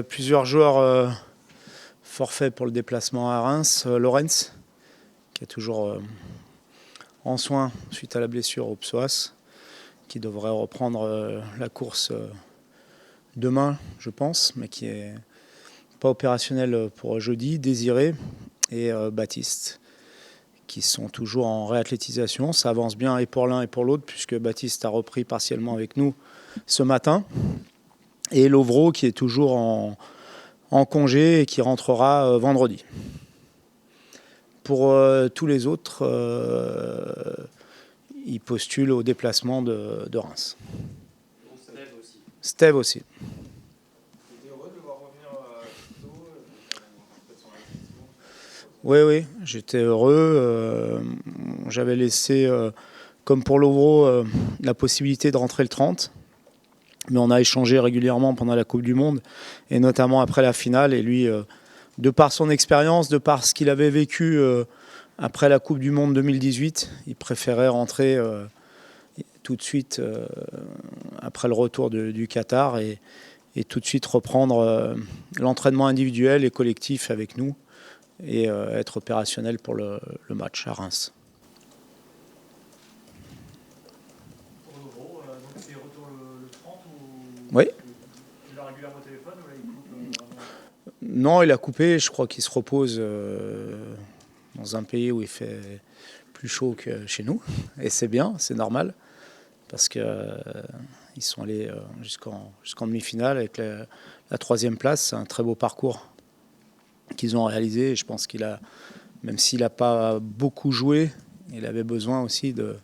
Plusieurs joueurs forfaits pour le déplacement à Reims. Lorenz, qui est toujours en soins suite à la blessure au psoas, qui devrait reprendre la course demain, je pense, mais qui n'est pas opérationnel pour jeudi. Désiré et Baptiste, qui sont toujours en réathlétisation. Ça avance bien et pour l'un et pour l'autre, puisque Baptiste a repris partiellement avec nous ce matin. Et Lovro, qui est toujours en congé et qui rentrera vendredi. Pour tous les autres, ils postulent au déplacement de Reims. Steve aussi. Steve aussi. Tu étais heureux de le voir revenir plus tôt, peut-être son investissement? Oui, j'étais heureux. J'avais laissé, comme pour Lovro, la possibilité de rentrer le 30. Mais on a échangé régulièrement pendant la Coupe du Monde, et notamment après la finale. Et lui, de par son expérience, de par ce qu'il avait vécu après la Coupe du Monde 2018, il préférait rentrer tout de suite après le retour du Qatar et tout de suite reprendre l'entraînement individuel et collectif avec nous et être opérationnel pour le match à Reims. C'est retour le 30 ou Oui. tu l'as régulièrement au téléphone ou là il coupe Non, il a coupé. Je crois qu'il se repose dans un pays où il fait plus chaud que chez nous. Et c'est bien, c'est normal. Parce qu'ils sont allés jusqu'en demi-finale avec la troisième place. C'est un très beau parcours qu'ils ont réalisé. Et je pense même s'il n'a pas beaucoup joué, il avait besoin aussi de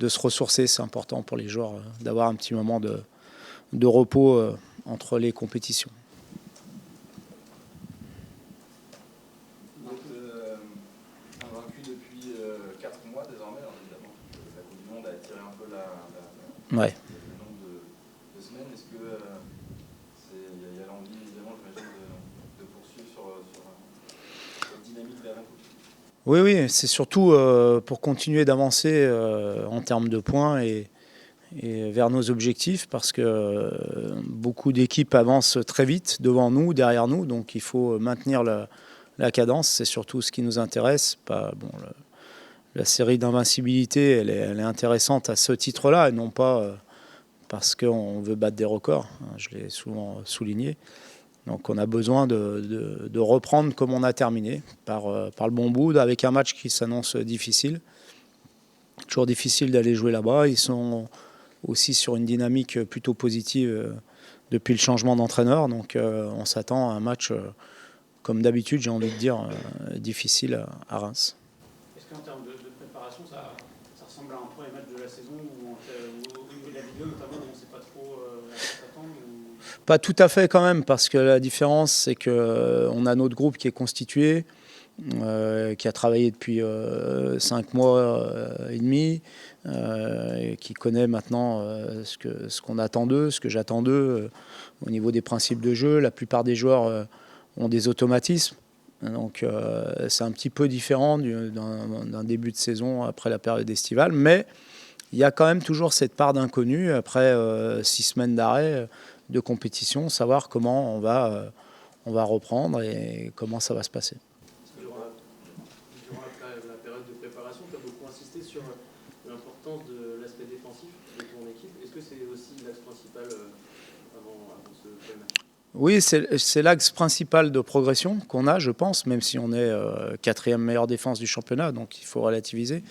se ressourcer. C'est important pour les joueurs d'avoir un petit moment de repos entre les compétitions. Vous êtes invaincu depuis 4 mois désormais. Alors évidemment, la Coupe du Monde a attiré un peu le nombre de semaines. Est-ce que y a l'envie, évidemment, j'imagine, de poursuivre sur cette dynamique vers la Coupe? Oui, c'est surtout pour continuer d'avancer en termes de points et vers nos objectifs, parce que beaucoup d'équipes avancent très vite devant nous, derrière nous, donc il faut maintenir la cadence. C'est surtout ce qui nous intéresse. La série d'invincibilité, elle est intéressante à ce titre-là, et non pas parce qu'on veut battre des records. Je l'ai souvent souligné. Donc on a besoin de reprendre comme on a terminé, par le bon bout, avec un match qui s'annonce difficile. Toujours difficile d'aller jouer là-bas. Ils sont aussi sur une dynamique plutôt positive depuis le changement d'entraîneur. Donc on s'attend à un match, comme d'habitude, j'ai envie de dire, difficile à Reims. Est-ce qu'en termes de préparation, ça ressemble à un premier match de la saison où au niveau de la vidéo notamment, on ne sait pas trop à quoi s'attendre Pas tout à fait quand même, parce que la différence, c'est qu'on a notre groupe qui est constitué, qui a travaillé depuis 5 mois et demi, qui connaît maintenant ce qu'on attend d'eux, ce que j'attends d'eux au niveau des principes de jeu. La plupart des joueurs ont des automatismes, donc c'est un petit peu différent d'un début de saison après la période estivale, mais il y a quand même toujours cette part d'inconnu après 6 semaines d'arrêt de compétition, savoir comment on va reprendre et comment ça va se passer. Durant la période de préparation, tu as beaucoup insisté sur l'importance de l'aspect défensif de ton équipe. Est-ce que c'est aussi l'axe principal avant ce match? Oui, c'est l'axe principal de progression qu'on a, je pense, même si on est 4e meilleure défense du championnat, donc il faut relativiser.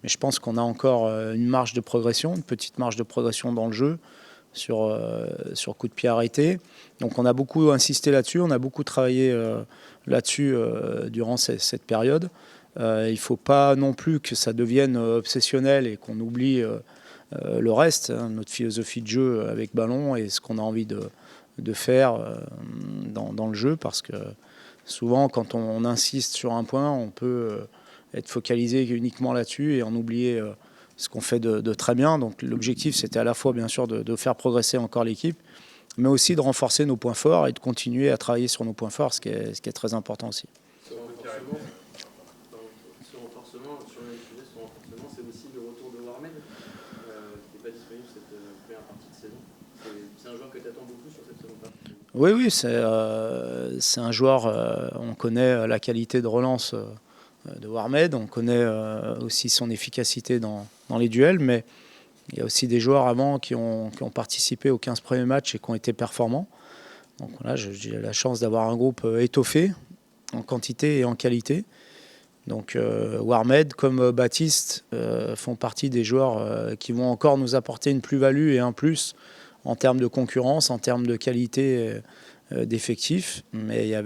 Mais je pense qu'on a encore une marge de progression, une petite marge de progression dans le jeu, sur coup de pied arrêté. Donc on a beaucoup insisté là-dessus, on a beaucoup travaillé là-dessus durant cette période. Il ne faut pas non plus que ça devienne obsessionnel et qu'on oublie le reste, notre philosophie de jeu avec ballon et ce qu'on a envie de faire dans le jeu, parce que souvent quand on insiste sur un point, on peut être focalisé uniquement là-dessus et en oublier ce qu'on fait de très bien. Donc l'objectif, c'était à la fois bien sûr de faire progresser encore l'équipe, mais aussi de renforcer nos points forts et de continuer à travailler sur nos points forts, ce qui est très important aussi. Ce renforcement, c'est aussi le retour de Warmed, qui n'est pas disponible cette première partie de saison. C'est un joueur que tu attends beaucoup sur cette seconde partie. Oui, c'est un joueur, on connaît la qualité de relance de Warmed, on connaît aussi son efficacité dans les duels, mais il y a aussi des joueurs avant qui ont participé aux 15 premiers matchs et qui ont été performants. Donc là, j'ai la chance d'avoir un groupe étoffé en quantité et en qualité. Donc Warmed comme Baptiste font partie des joueurs qui vont encore nous apporter une plus-value et un plus en termes de concurrence, en termes de qualité d'effectifs. Mais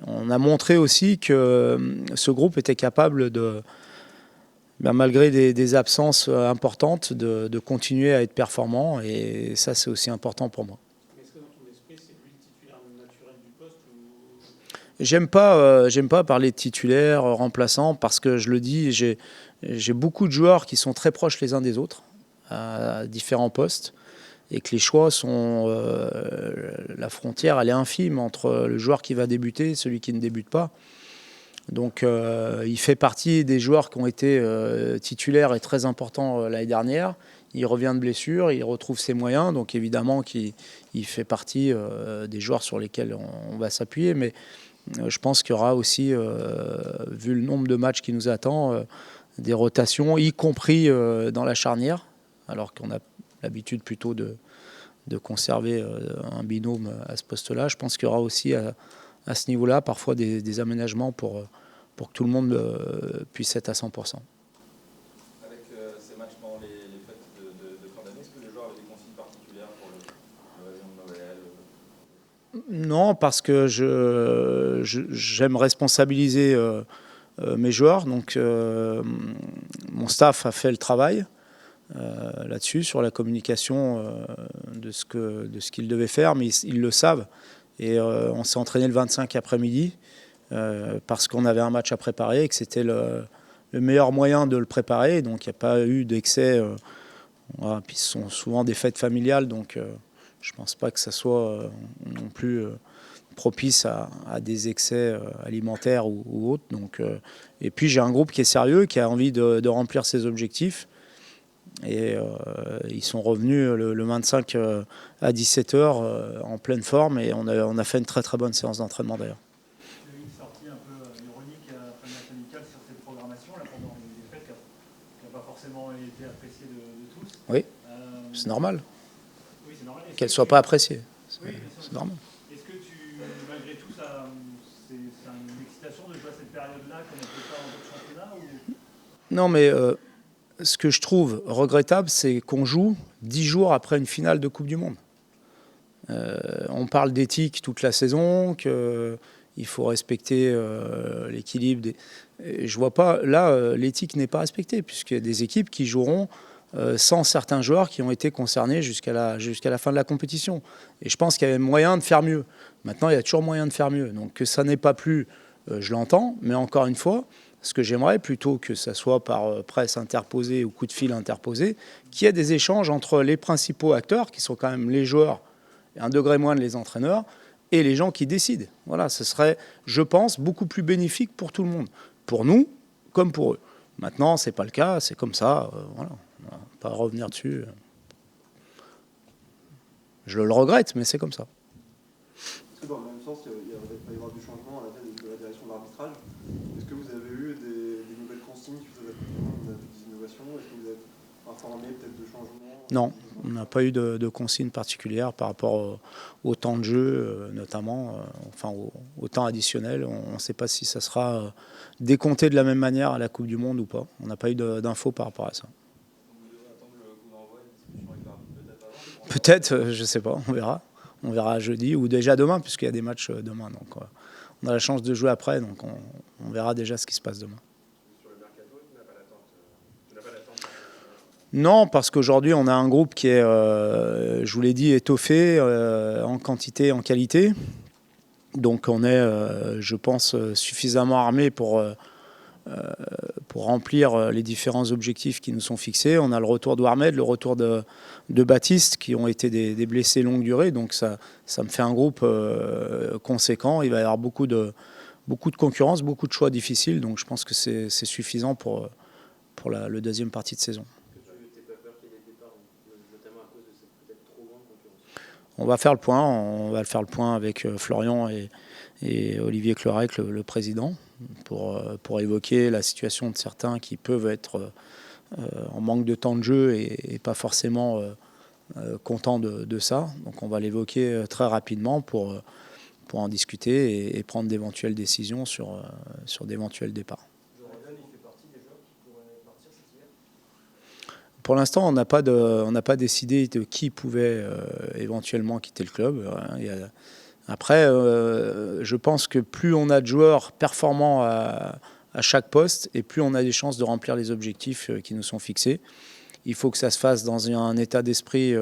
on a montré aussi que ce groupe était capable de, malgré des absences importantes, de continuer à être performant. Et ça, c'est aussi important pour moi. Est-ce que dans ton esprit, c'est lui le titulaire naturel du poste ou... J'aime pas parler de titulaire, remplaçant, parce que je le dis, j'ai beaucoup de joueurs qui sont très proches les uns des autres, à différents postes, et que les choix sont... la frontière, elle est infime entre le joueur qui va débuter et celui qui ne débute pas. Donc il fait partie des joueurs qui ont été titulaires et très importants l'année dernière. Il revient de blessure, il retrouve ses moyens, donc évidemment qu'il fait partie des joueurs sur lesquels on va s'appuyer, mais je pense qu'il y aura aussi, vu le nombre de matchs qui nous attend, des rotations, y compris dans la charnière, alors qu'on a l'habitude plutôt de conserver un binôme à ce poste-là. Je pense qu'il y aura aussi à ce niveau-là parfois des aménagements pour que tout le monde puisse être à 100%. Avec ces matchs pendant les fêtes de fin d'année, est-ce que les joueurs avaient des consignes particulières pour le réveillon de Noël? Non, parce que j'aime responsabiliser mes joueurs. Donc, mon staff a fait le travail là-dessus, sur la communication de ce qu'ils devaient faire, mais ils le savent. Et on s'est entraîné le 25 après-midi parce qu'on avait un match à préparer et que c'était le meilleur moyen de le préparer. Donc, il n'y a pas eu d'excès. Voilà. Puis, ce sont souvent des fêtes familiales, donc je ne pense pas que ça soit non plus propice à des excès alimentaires ou autres. Donc, et puis j'ai un groupe qui est sérieux, qui a envie de remplir ses objectifs. Et ils sont revenus le 25 à 17h en pleine forme, et on a fait une très très bonne séance d'entraînement d'ailleurs. Il y a eu une sortie un peu ironique à la fin de match amical sur cette programmation là, pendant les fêtes qui n'a pas forcément été appréciée de tous. Oui, c'est normal. Oui, c'est normal. Qu'elle ne soit pas appréciée. Oui, c'est normal. Est-ce que malgré tout, c'est une excitation de jouer à cette période-là comme on peut faire dans d'autres championnats ou... Non, mais ce que je trouve regrettable, c'est qu'on joue 10 jours après une finale de Coupe du Monde. On parle d'éthique toute la saison, qu'il faut respecter l'équilibre. Je vois pas, là, l'éthique n'est pas respectée, puisqu'il y a des équipes qui joueront sans certains joueurs qui ont été concernés jusqu'à la fin de la compétition. Et je pense qu'il y avait moyen de faire mieux. Maintenant, il y a toujours moyen de faire mieux. Donc que ça n'est pas plus, je l'entends, mais encore une fois, ce que j'aimerais, plutôt que ça soit par presse interposée ou coup de fil interposé, qu'il y ait des échanges entre les principaux acteurs, qui sont quand même les joueurs, et un degré moins les entraîneurs, et les gens qui décident. Voilà, ce serait, je pense, beaucoup plus bénéfique pour tout le monde. Pour nous, comme pour eux. Maintenant, ce n'est pas le cas, c'est comme ça. Voilà. On va pas revenir dessus. Je le regrette, mais c'est comme ça. Est-ce que dans le même sens, il va y avoir du changement à la tête de la direction de l'arbitrage? Est-ce que vous avez eu des nouvelles consignes suite à la Coupe du Monde? On a vu des innovations. Est-ce que vous êtes informé peut-être de changements? Non, on n'a pas eu de consignes particulières par rapport au temps de jeu, notamment, enfin au temps additionnel. On ne sait pas si ça sera décompté de la même manière à la Coupe du Monde ou pas. On n'a pas eu d'infos par rapport à ça. Peut-être, je ne sais pas, on verra. On verra jeudi ou déjà demain, puisqu'il y a des matchs demain. Donc, on a la chance de jouer après, donc on verra déjà ce qui se passe demain. Sur le mercato, tu n'as pas d'attente? Non, parce qu'aujourd'hui, on a un groupe qui est, je vous l'ai dit, étoffé en quantité et en qualité. Donc, on est, je pense, suffisamment armé pour remplir les différents objectifs qui nous sont fixés. On a le retour de Warmed, le retour de Baptiste, qui ont été des blessés longue durée. Donc ça me fait un groupe conséquent. Il va y avoir beaucoup de concurrence, beaucoup de choix difficiles. Donc je pense que c'est suffisant pour le deuxième partie de saison. Est-ce que tu n'as pas peur qu'il y ait des départs, notamment à cause de cette peut-être trop grande concurrence? On va faire le point. On va faire le point avec Florian et Olivier Cleurec, le président, pour évoquer la situation de certains qui peuvent être en manque de temps de jeu et pas forcément contents de ça. Donc on va l'évoquer très rapidement pour en discuter et prendre d'éventuelles décisions sur d'éventuels départs. Pour l'instant, on n'a pas décidé de qui pouvait éventuellement quitter le club. Après, je pense que plus on a de joueurs performants à chaque poste et plus on a des chances de remplir les objectifs qui nous sont fixés. Il faut que ça se fasse dans un état d'esprit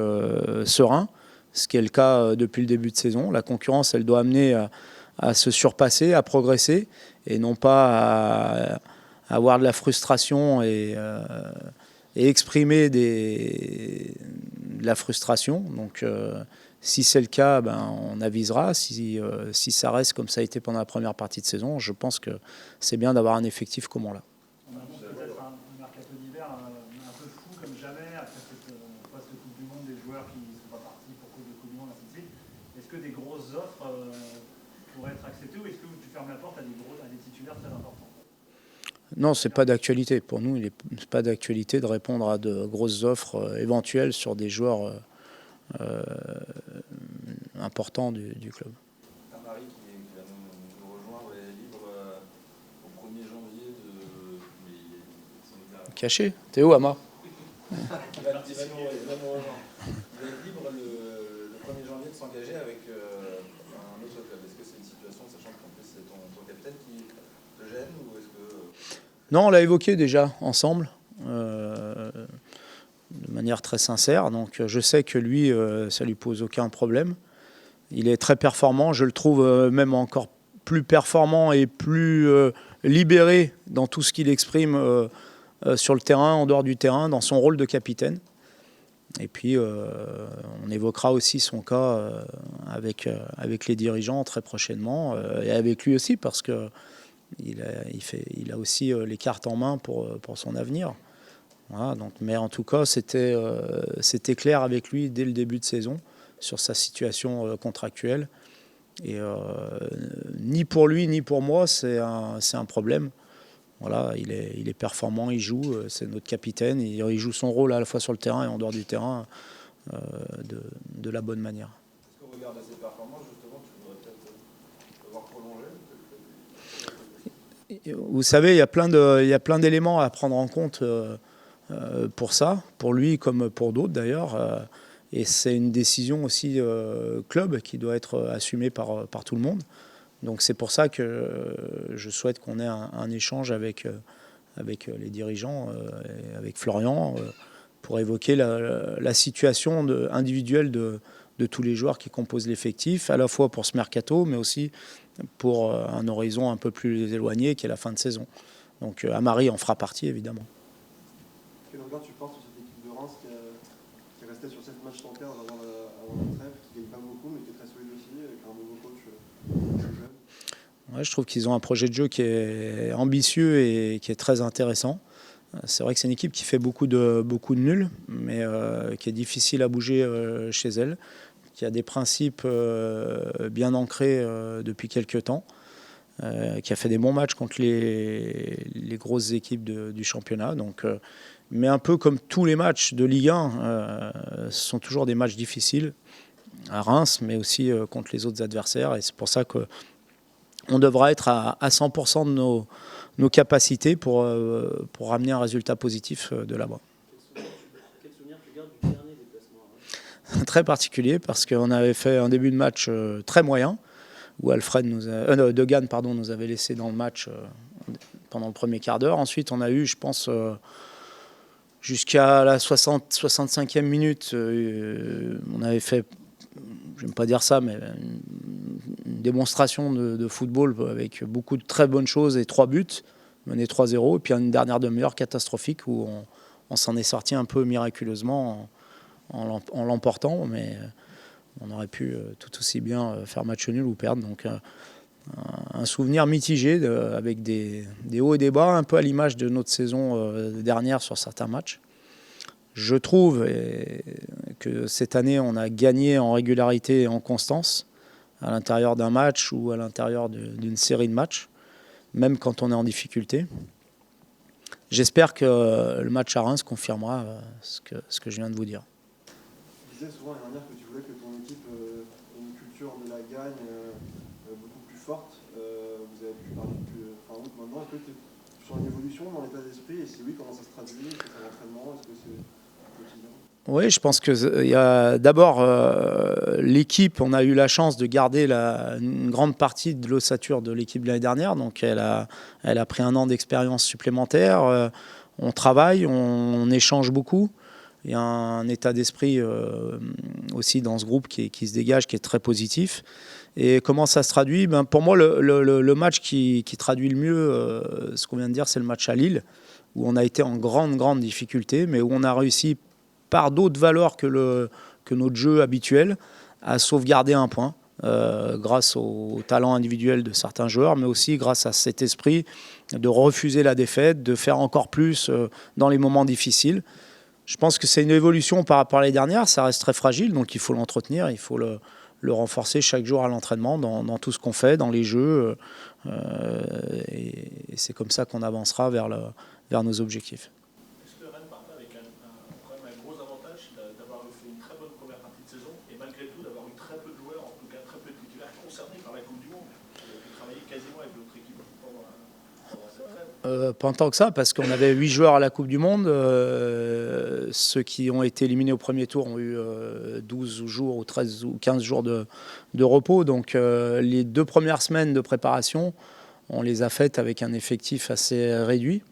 serein, ce qui est le cas depuis le début de saison. La concurrence, elle doit amener à se surpasser, à progresser et non pas à avoir de la frustration et exprimer de la frustration. Donc, si c'est le cas, on avisera. Si ça reste comme ça a été pendant la première partie de saison, je pense que c'est bien d'avoir un effectif comme on l'a. On annonce peut-être un mercato d'hiver un peu fou comme jamais après cette post-Coupe du Monde, des joueurs qui ne sont pas partis pour cause de Coupe du Monde, ainsi de suite. Est-ce que des grosses offres pourraient être acceptées ou est-ce que tu fermes la porte à des titulaires très importants? Non, ce n'est pas d'actualité. Pour nous, il n'est pas d'actualité de répondre à de grosses offres éventuelles sur des joueurs importants du club. Marie qui va nous rejoindre est libre au 1er janvier de... Caché. T'es où, Ama? Il va être libre le 1er janvier de s'engager avec un autre club. Est-ce que c'est une situation, sachant qu'en plus c'est ton capitaine qui te gêne ou est-ce que... Non, on l'a évoqué déjà ensemble, de manière très sincère. Donc je sais que lui, ça ne lui pose aucun problème. Il est très performant, je le trouve même encore plus performant et plus libéré dans tout ce qu'il exprime sur le terrain, en dehors du terrain, dans son rôle de capitaine. Et puis on évoquera aussi son cas avec les dirigeants très prochainement et avec lui aussi parce que il a aussi les cartes en main pour son avenir. Voilà, donc, mais en tout cas, c'était clair avec lui dès le début de saison sur sa situation contractuelle. Et ni pour lui ni pour moi, c'est un problème. Voilà, il est performant, il joue, c'est notre capitaine, il joue son rôle à la fois sur le terrain et en dehors du terrain de la bonne manière. Est-ce qu'au regard de ses performances, justement, tu voudrais peut-être le voir prolonger? Vous savez, il y a plein d'éléments à prendre en compte pour ça, pour lui comme pour d'autres d'ailleurs. Et c'est une décision aussi club qui doit être assumée par tout le monde. Donc c'est pour ça que je souhaite qu'on ait un échange avec les dirigeants, et avec Florian, pour évoquer la situation individuelle de tous les joueurs qui composent l'effectif, à la fois pour ce mercato, mais aussi pour un horizon un peu plus éloigné qui est la fin de saison. Donc Amari en fera partie évidemment. Quel regard tu portes sur cette équipe de Reims qui est restée sur 7 matchs sans perdre avant la trêve, qui ne gagne pas beaucoup mais qui est très solide aussi, avec un nouveau coach jeune? Ouais, je trouve qu'ils ont un projet de jeu qui est ambitieux et qui est très intéressant. C'est vrai que c'est une équipe qui fait beaucoup de nuls, mais qui est difficile à bouger chez elle, qui a des principes bien ancrés depuis quelques temps, qui a fait des bons matchs contre les grosses équipes du championnat. Donc, mais un peu comme tous les matchs de Ligue 1, ce sont toujours des matchs difficiles à Reims, mais aussi contre les autres adversaires. Et c'est pour ça qu'on devra être à 100% de nos capacités pour ramener un résultat positif de là-bas. Quel souvenir tu gardes du dernier déplacement? Très particulier parce qu'on avait fait un début de match très moyen où Degan nous avait laissé dans le match pendant le premier quart d'heure. Ensuite, on a eu, je pense, jusqu'à la 65e minute, on avait fait, je n'aime pas dire ça, mais une démonstration de football avec beaucoup de très bonnes choses et 3 buts, mené 3-0, et puis une dernière demi-heure catastrophique où on s'en est sorti un peu miraculeusement en l'emportant, mais on aurait pu tout aussi bien faire match nul ou perdre. Donc un souvenir mitigé avec des hauts et des bas, un peu à l'image de notre saison dernière sur certains matchs. Je trouve que cette année, on a gagné en régularité et en constance à l'intérieur d'un match ou à l'intérieur d'une série de matchs, même quand on est en difficulté. J'espère que le match à Reims confirmera ce que je viens de vous dire. Tu disais souvent l'année dernière que tu voulais que ton équipe ait une culture de la gagne beaucoup plus forte. Vous avez pu parler depuis fin août maintenant. Est-ce que tu es sur une évolution dans l'état d'esprit? Et si oui, comment ça se traduit? Est-ce que c'est l'entraînement? Est-ce que c'est quotidien? Oui, je pense qu'il y a d'abord l'équipe. On a eu la chance de garder une grande partie de l'ossature de l'équipe de l'année dernière. Donc elle a pris un an d'expérience supplémentaire. On travaille, on échange beaucoup. Il y a un état d'esprit aussi dans ce groupe qui se dégage, qui est très positif. Et comment ça se traduit? Pour moi, le match qui traduit le mieux ce qu'on vient de dire, c'est le match à Lille, où on a été en grande difficulté, mais où on a réussi par d'autres valeurs que notre jeu habituel, à sauvegarder un point grâce au talent individuel de certains joueurs, mais aussi grâce à cet esprit de refuser la défaite, de faire encore plus dans les moments difficiles. Je pense que c'est une évolution par rapport à l'année dernière, ça reste très fragile, donc il faut l'entretenir, il faut le renforcer chaque jour à l'entraînement, dans tout ce qu'on fait, dans les jeux, et c'est comme ça qu'on avancera vers nos objectifs. Pas tant que ça, parce qu'on avait 8 joueurs à la Coupe du Monde. Ceux qui ont été éliminés au premier tour ont eu 12 jours ou 13 ou 15 jours de repos. Donc les 2 premières semaines de préparation, on les a faites avec un effectif assez réduit.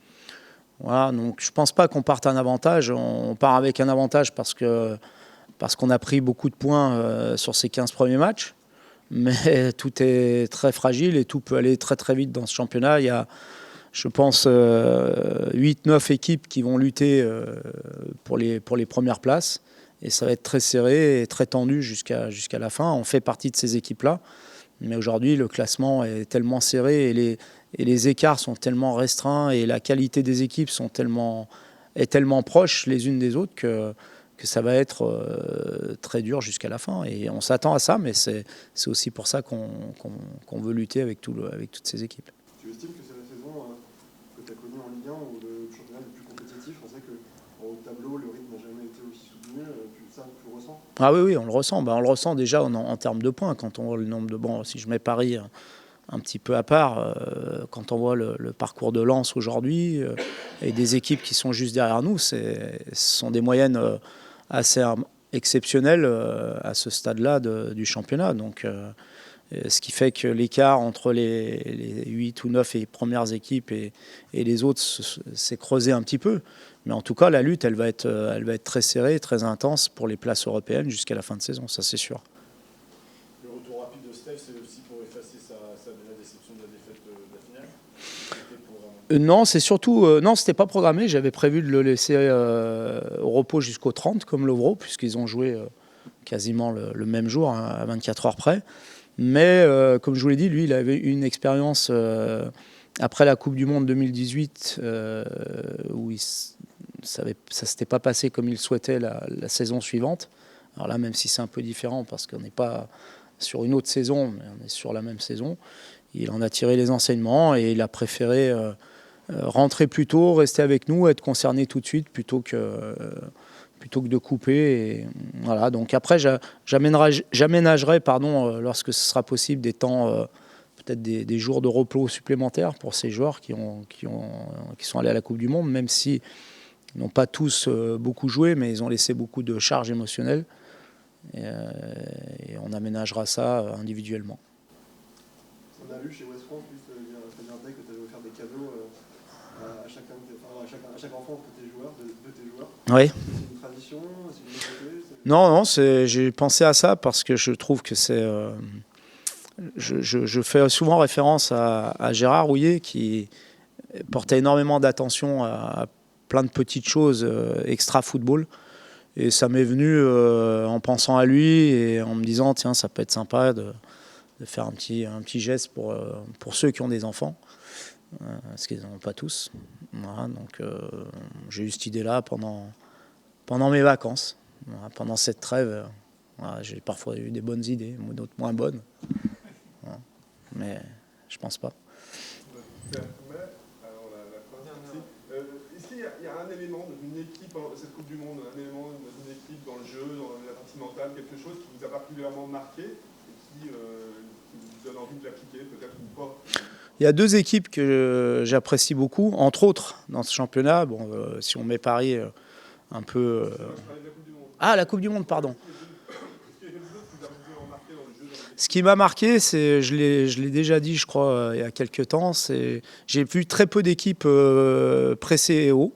Voilà, donc je ne pense pas qu'on parte un avantage. On part avec un avantage parce qu'on a pris beaucoup de points sur ces 15 premiers matchs. Mais tout est très fragile et tout peut aller très vite dans ce championnat. Il y a, je pense, 8-9 équipes qui vont lutter pour les premières places. Et ça va être très serré et très tendu jusqu'à la fin. On fait partie de ces équipes-là. Mais aujourd'hui, le classement est tellement serré et les écarts sont tellement restreints et la qualité des équipes est tellement proche les unes des autres que ça va être très dur jusqu'à la fin. Et on s'attend à ça, mais c'est aussi pour ça qu'on veut lutter avec toutes ces équipes. Tu estimes que c'est la saison que tu as connue en Ligue 1 ou le championnat le plus compétitif? On sait qu'en haut de tableau, le rythme n'a jamais été aussi soutenu. Tu le ressens? Ah oui, on le ressent. On le ressent déjà en termes de points. Quand on voit le nombre de... Bon, si je mets Paris un petit peu à part, quand on voit le parcours de Lens aujourd'hui et des équipes qui sont juste derrière nous, ce sont des moyennes assez exceptionnelles à ce stade-là du championnat. Donc, ce qui fait que l'écart entre les 8 ou 9 premières équipes et les autres s'est creusé un petit peu. Mais en tout cas, la lutte, elle va être très serrée, très intense pour les places européennes jusqu'à la fin de saison, ça c'est sûr. Le retour rapide de Steph, c'est aussi pour effacer la déception de la défaite de la finale? Non, c'est surtout... non, c'était pas programmé. J'avais prévu de le laisser au repos jusqu'au 30, comme Lovro, puisqu'ils ont joué quasiment le même jour, hein, à 24 heures près. Mais comme je vous l'ai dit, lui, il avait une expérience après la Coupe du Monde 2018 où ça ne s'était pas passé comme il souhaitait la saison suivante. Alors là, même si c'est un peu différent parce qu'on n'est pas sur une autre saison, mais on est sur la même saison, il en a tiré les enseignements et il a préféré rentrer plus tôt, rester avec nous, être concerné tout de suite plutôt que de couper. Et voilà. Donc après, j'aménagerai lorsque ce sera possible des temps, peut-être des jours de repos supplémentaires pour ces joueurs qui sont allés à la Coupe du Monde, même si ils n'ont pas tous beaucoup joué, mais ils ont laissé beaucoup de charges émotionnelles. Et on aménagera ça individuellement. On a lu chez West France, c'est-à-dire que tu avais offert des cadeaux à chaque enfant de tes joueurs. Oui. C'est une tradition? C'est une nouveauté? Non, j'ai pensé à ça parce que je trouve que c'est... Je fais souvent référence à Gérard Rouillet qui portait énormément d'attention à plein de petites choses extra-football. Et ça m'est venu en pensant à lui et en me disant, tiens, ça peut être sympa de faire un petit geste pour ceux qui ont des enfants, parce qu'ils n'en ont pas tous. Voilà, donc j'ai eu cette idée-là pendant pendant mes vacances. Voilà, pendant cette trêve, voilà, j'ai parfois eu des bonnes idées, d'autres moins bonnes. Voilà. Mais je pense pas. Est-ce qu'il y a un élément dans une équipe, cette Coupe du Monde, un élément dans une équipe, dans le jeu, dans la partie mentale, quelque chose qui vous a particulièrement marqué et qui vous donne envie de l'appliquer, peut-être ou pas? Il y a 2 équipes que j'apprécie beaucoup, entre autres, dans ce championnat. Bon, si on met Paris un peu... Ah, la Coupe du Monde, pardon. Ce qui m'a marqué, c'est, je l'ai déjà dit, je crois, il y a quelques temps, c'est j'ai vu très peu d'équipes pressées et haut.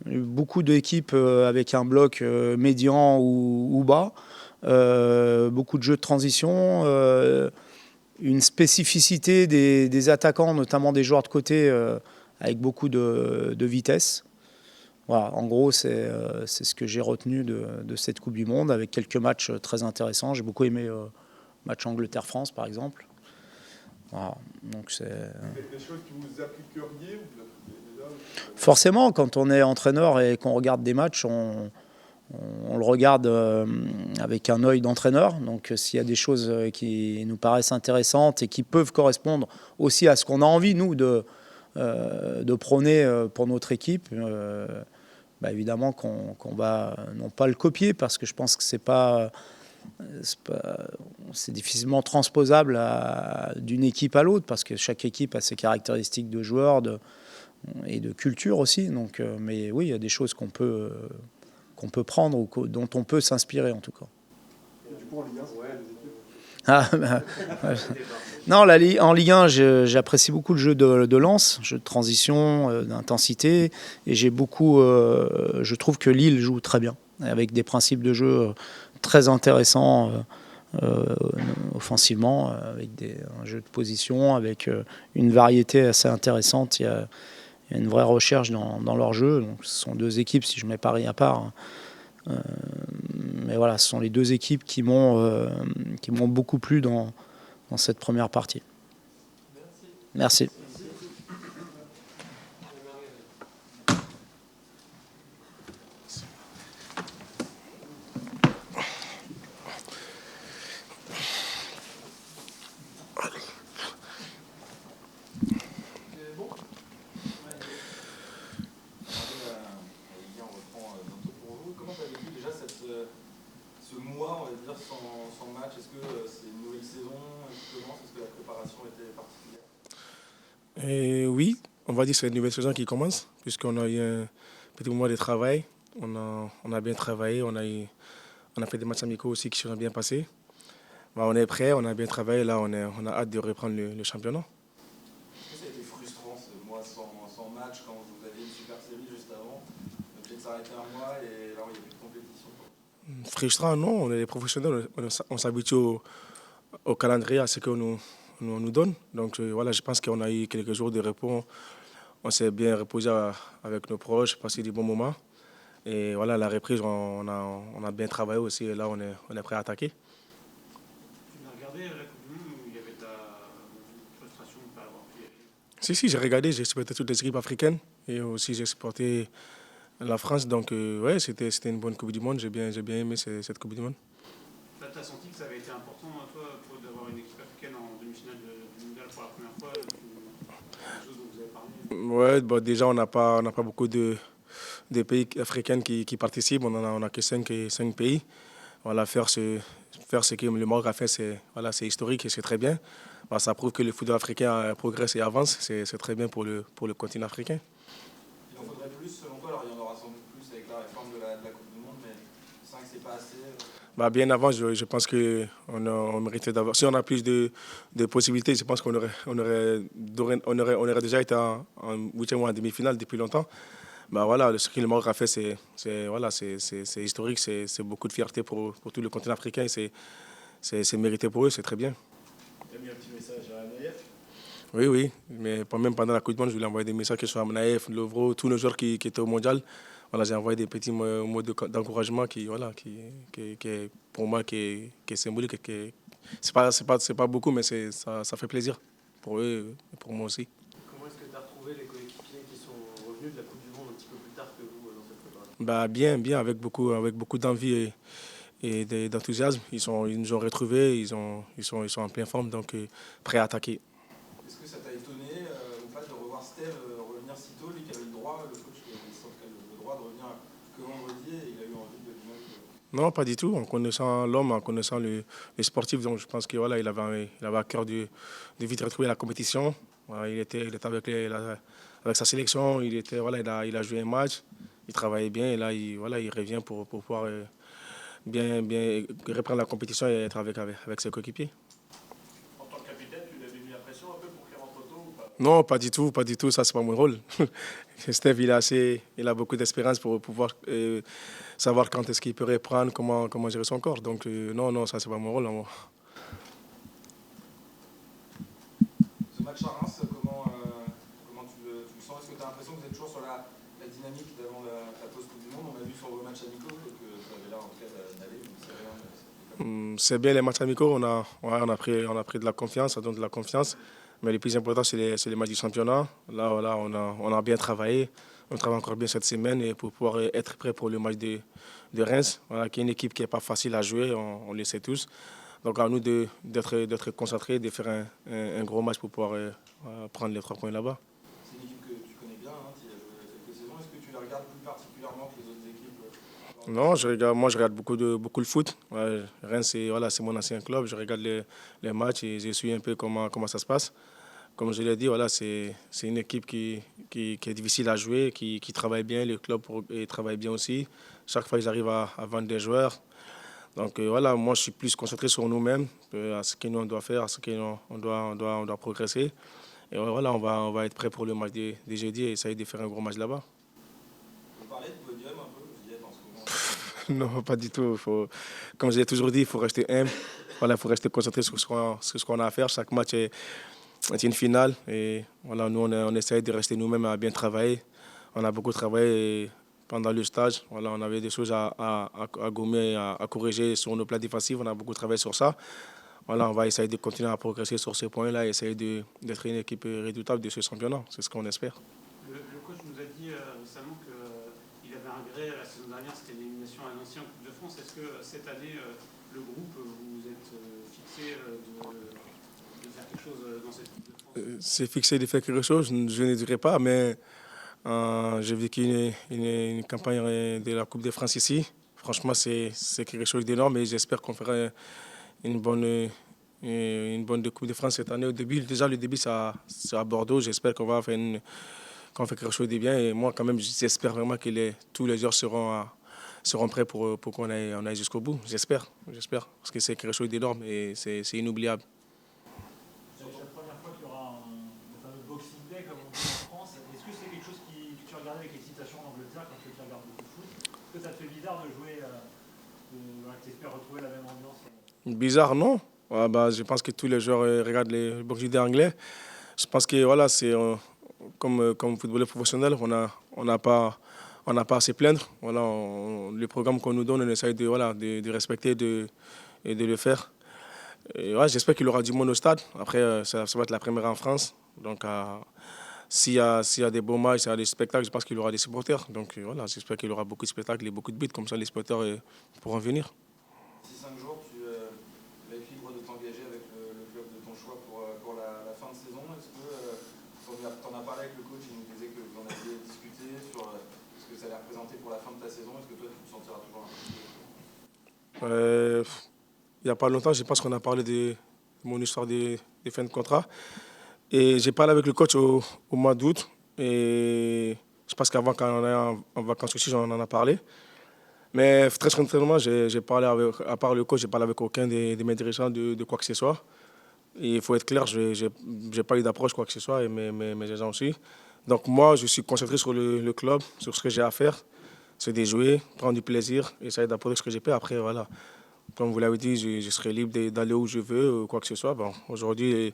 Beaucoup d'équipes avec un bloc médian ou bas. Beaucoup de jeux de transition. Une spécificité des attaquants, notamment des joueurs de côté, avec beaucoup de vitesse. Voilà, en gros, c'est ce que j'ai retenu de cette Coupe du Monde, avec quelques matchs très intéressants. J'ai beaucoup aimé match Angleterre-France, par exemple. Voilà, donc c'est... Des choses que vous appliqueriez Forcément, quand on est entraîneur et qu'on regarde des matchs, on le regarde avec un œil d'entraîneur. Donc s'il y a des choses qui nous paraissent intéressantes et qui peuvent correspondre aussi à ce qu'on a envie, nous, de prôner pour notre équipe, évidemment qu'on va non pas le copier, parce que je pense que c'est difficilement transposable d'une équipe à l'autre, parce que chaque équipe a ses caractéristiques de joueurs et de culture aussi. Donc, mais oui, il y a des choses qu'on peut prendre ou dont on peut s'inspirer en tout cas. Et du coup, en Ligue 1, c'est quoi les équipes Non, en Ligue 1, j'apprécie beaucoup le jeu de Lens, jeu de transition, d'intensité, et je trouve que Lille joue très bien, avec des principes de jeu très intéressants offensivement, avec un jeu de position, avec une variété assez intéressante. Il y a une vraie recherche dans leur jeu. Donc, ce sont 2 équipes, si je mets Paris à part. Mais voilà, ce sont les 2 équipes qui m'ont beaucoup plu dans cette première partie. Merci. Ce mois, on va dire, sans match, est-ce que c'est une nouvelle saison qui commence? Est-ce que la préparation était particulière? Oui, on va dire que c'est une nouvelle saison qui commence, puisqu'on a eu un petit mois de travail. On a bien travaillé, on a fait des matchs amicaux aussi qui se sont bien passés. On est prêt, on a bien travaillé, là on a hâte de reprendre le championnat. Est-ce que ça a été frustrant ce mois sans match, quand vous aviez une super série juste avant? Peut-être s'arrêter un mois et là il n'y a plus de compétition. Frustrant, non, on est des professionnels, on s'habitue au calendrier, à ce qu'on nous donne. Donc voilà, je pense qu'on a eu quelques jours de repos, on s'est bien reposé avec nos proches, passé des bons moments. Et voilà, la reprise, on a bien travaillé aussi, et là on est prêt à attaquer. Tu as regardé la Coupe du Monde où il y avait de la frustration de ne pas avoir pu y aller? Si, j'ai regardé, j'ai supporté toutes les équipes africaines et aussi j'ai supporté la France. Donc ouais, c'était une bonne Coupe du Monde, j'ai bien aimé cette Coupe du Monde. Tu as senti que ça avait été important, toi, d'avoir une équipe africaine en demi-finale du mondial pour la première fois, des choses dont vous avez parlé? Ouais, déjà on n'a pas beaucoup de pays africains qui participent, on a que 5 pays. Voilà, faire ce que le Maroc a fait, c'est historique et c'est très bien. Ça prouve que le football africain progresse et avance, c'est très bien pour le continent africain. Il en faudrait plus selon toi? Alors il y en aura sans doute plus avec la réforme de la Coupe du Monde, mais tu sens que c'est pas assez? Bien avant, je pense qu'on méritait d'avoir. Si on a plus de possibilités, je pense qu'on aurait déjà été en 8e ou en demi-finale depuis longtemps. Voilà, ce que le Maroc a fait, c'est historique, c'est beaucoup de fierté pour tout le continent africain. C'est mérité pour eux, c'est très bien. Tu as mis un petit message à Naïef? Oui, mais même pendant la Coupe du Monde, je voulais envoyer des messages que ce soit à Naïef, Lovro, tous nos joueurs qui étaient au mondial. Voilà, j'ai envoyé des petits mots d'encouragement qui pour moi, qui est symbolique. C'est pas beaucoup, mais ça fait plaisir pour eux et pour moi aussi. Comment est-ce que tu as retrouvé les coéquipiers qui sont revenus de la Coupe du Monde un petit peu plus tard que vous dans cette préparation? Bah, bien, bien, avec beaucoup d'envie et d'enthousiasme. Ils nous ont retrouvés, ils sont en pleine forme, donc prêts à attaquer. Est-ce que ça t'a étonné ou pas de revoir Steve revenir si tôt, lui qui avait le droit, le coach qui avait le droit de revenir que vendredi et il a eu envie de lui-même Non, pas du tout. En connaissant l'homme, en connaissant le sportif, donc je pense que voilà, il avait à cœur de vite retrouver la compétition. Voilà, il était avec sa sélection, voilà, il a joué un match, il travaillait bien et là, voilà, il revient pour pouvoir bien reprendre la compétition et être avec ses coéquipiers. En tant que capitaine, tu lui avais mis la pression un peu pour qu'il rentre tôt ou pas? Non, pas du tout, pas du tout. Ça, c'est pas mon rôle. Steve, il a beaucoup d'expérience pour pouvoir savoir quand est-ce qu'il peut reprendre, comment gérer son corps. Donc, non, ça, c'est pas mon rôle. Non. Ce match à Reims, comment tu le sens? Est-ce que tu as l'impression que vous êtes toujours sur la dynamique d'avant la pause Coupe du Monde? On a vu sur vos matchs amicaux que ça avait l'air en tout cas d'aller, donc c'est rien. C'est bien les matchs amicaux. On a pris de la confiance, ça donne de la confiance. Mais le plus important, c'est les matchs du championnat. Là, voilà, on a bien travaillé. On travaille encore bien cette semaine et pour pouvoir être prêt pour le match de Reims, voilà, qui est une équipe qui n'est pas facile à jouer, on le sait tous. Donc à nous d'être concentrés, de faire un gros match pour pouvoir prendre les 3 points là-bas. C'est une équipe que tu connais bien, hein, tu y as joué il y a quelques saisons. Est-ce que tu la regardes plus particulièrement que les autres équipes? Non, je regarde beaucoup le foot. Ouais, Reims, c'est mon ancien club. Je regarde les matchs et je suis un peu comment ça se passe. Comme je l'ai dit, voilà, c'est une équipe qui est difficile à jouer, qui travaille bien. Le club travaille bien aussi. Chaque fois, ils arrivent à vendre des joueurs. Donc voilà, moi, je suis plus concentré sur nous-mêmes, à ce que nous, on doit faire, à ce qu'on doit progresser. Et voilà, on va être prêt pour le match de jeudi et essayer de faire un gros match là-bas. Vous parlez de podium un peu, vous y êtes en ce moment? Non, pas du tout. Comme je l'ai toujours dit, il faut rester humble. Voilà, il faut rester concentré sur ce qu'on a à faire. Chaque match est une finale. Et voilà, nous, on essaie de rester nous-mêmes à bien travailler. On a beaucoup travaillé pendant le stage. Voilà, on avait des choses à gommer, à corriger sur nos plans défensifs. On a beaucoup travaillé sur ça. Voilà, on va essayer de continuer à progresser sur ces points-là et essayer d'être une équipe redoutable de ce championnat. C'est ce qu'on espère. Le coach nous a dit récemment qu'il avait un regret la saison dernière, c'était l'élimination à Nancy en Coupe de France. Est-ce que cette année, le groupe, vous vous êtes fixé de faire quelque chose dans cette Coupe de France? C'est fixé de faire quelque chose, je ne dirais pas, mais j'ai vécu une campagne de la Coupe de France ici. Franchement, c'est quelque chose d'énorme et j'espère qu'on fera une bonne Coupe de France cette année. Déjà, le début, c'est à Bordeaux. J'espère qu'on va faire qu'on fait quelque chose de bien. Et moi, quand même, j'espère vraiment que tous les joueurs seront prêts pour qu'on aille jusqu'au bout. J'espère. Parce que c'est quelque chose d'énorme et c'est inoubliable. C'est la première fois qu'il y aura le fameux Boxing Day, comme on dit en France. Est-ce que c'est quelque chose que tu regardais avec excitation en Angleterre quand tu regardes beaucoup de foot? Est-ce que ça te fait bizarre de jouer, que tu espères retrouver la même ambiance? Bizarre, non. Ouais, bah, je pense que tous les joueurs regardent les Boxing Day anglais. Je pense que voilà, c'est comme footballeur professionnel, on n'a pas à se plaindre. Voilà, le programme qu'on nous donne, on essaye de respecter et de le faire. Et ouais, j'espère qu'il y aura du monde au stade. Après, ça va être la première en France. Donc, s'il y a des beaux matchs, s'il y a des spectacles, je pense qu'il y aura des supporters. Donc voilà, j'espère qu'il y aura beaucoup de spectacles et beaucoup de buts. Comme ça, les supporters pourront venir. D'ici 5 jours, tu as eu libre de t'engager avec le club de ton choix pour la fin de saison. Est-ce que tu en as parlé avec le coach? Il nous disait que vous en aviez discuté sur ce que ça allait représenter pour la fin de ta saison. Est-ce que toi, tu te sentiras toujours Il n'y a pas longtemps, je pense qu'on a parlé de mon histoire de fin de contrat. Et j'ai parlé avec le coach au mois d'août. Et je pense qu'avant, quand on est en vacances aussi, on en a parlé. Mais très sincèrement, j'ai parlé à part le coach, j'ai parlé avec aucun de mes dirigeants de quoi que ce soit. Et il faut être clair, je n'ai pas eu d'approche quoi que ce soit, et mes agents aussi. Donc moi, je suis concentré sur le club, sur ce que j'ai à faire. C'est de jouer, prendre du plaisir, essayer d'apporter ce que j'ai pu. Après, voilà, comme vous l'avez dit, je serai libre d'aller où je veux, quoi que ce soit. Bon, aujourd'hui,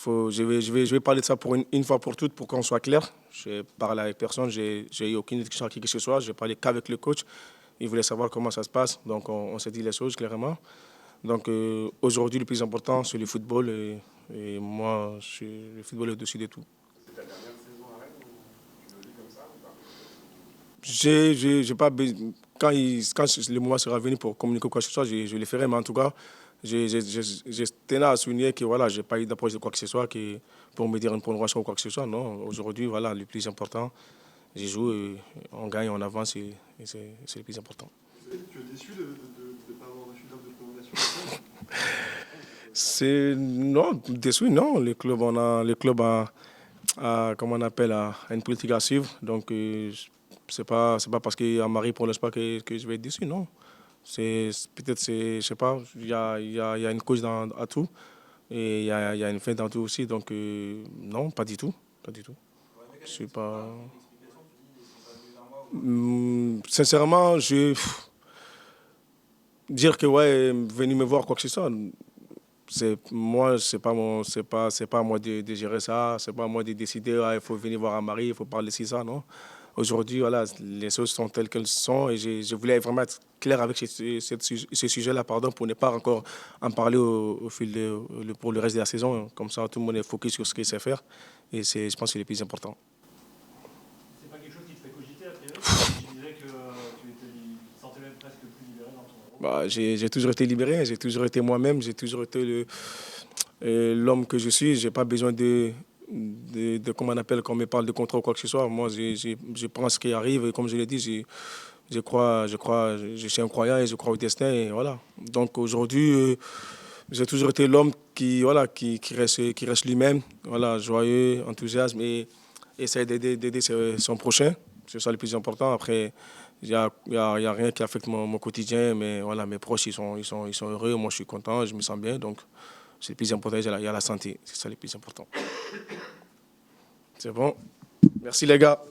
je vais parler de ça pour une fois pour toutes, pour qu'on soit clair. Je parle avec personne, j'ai eu aucune discussion avec qui que ce soit. Je parlais qu'avec le coach. Il voulait savoir comment ça se passe, donc on s'est dit les choses clairement. Donc aujourd'hui, le plus important, c'est le football et moi, le football est au-dessus de tout. C'est ta dernière saison à Rennes ou tu le vis comme ça ou pas? J'ai pas, quand le moment sera venu pour communiquer quoi que ce soit, je le ferai. Mais en tout cas, je tenais à souligner que voilà, je n'ai pas eu d'approche de quoi que ce soit pour me dire une prolongation ou quoi que ce soit. Non, aujourd'hui, voilà, le plus important, je joue, on gagne, on avance et c'est le plus important. Tu es déçu de ne pas avoir reçu d'offre de prolongation? Non, déçu, non. Le club comment on appelle, a une politique à suivre. Donc, c'est pas parce qu'il y a Marie pour l'instant que je vais être déçu, non. Peut-être, je sais pas, il y a une cause à tout et il y a une fin dans tout aussi. Donc, non, pas du tout. Pas du tout. Je suis pas. Sincèrement, dire que ouais, venez me voir quoi que ce soit. C'est pas à moi de gérer ça, c'est pas à moi de décider il faut venir voir Marie, il faut parler de ça, non. Aujourd'hui, voilà, les choses sont telles qu'elles sont et je voulais vraiment être clair avec ce sujet-là, pour ne pas encore en parler pour le reste de la saison. Comme ça, tout le monde est focus sur ce qu'il sait faire et je pense que c'est le plus important. C'est pas quelque chose qui te fait cogiter après? Tu disais que tu te sentais même presque plus libéré dans ton rôle. J'ai toujours été libéré, j'ai toujours été moi-même, j'ai toujours été l'homme que je suis. J'ai pas besoin de comment on appelle, quand on me parle de contrat ou quoi que ce soit. Moi, je prends ce qui arrive et comme je l'ai dit, je suis un croyant et je crois au destin et voilà. Donc aujourd'hui, j'ai toujours été l'homme qui reste lui-même, voilà, joyeux, enthousiaste et essaie d'aider son prochain. C'est ça le plus important. Après, il y a rien qui affecte mon quotidien, mais voilà, mes proches ils sont heureux, moi je suis content, je me sens bien, donc c'est le plus important. Il y a la santé, c'est ça le plus important. C'est bon. Merci les gars.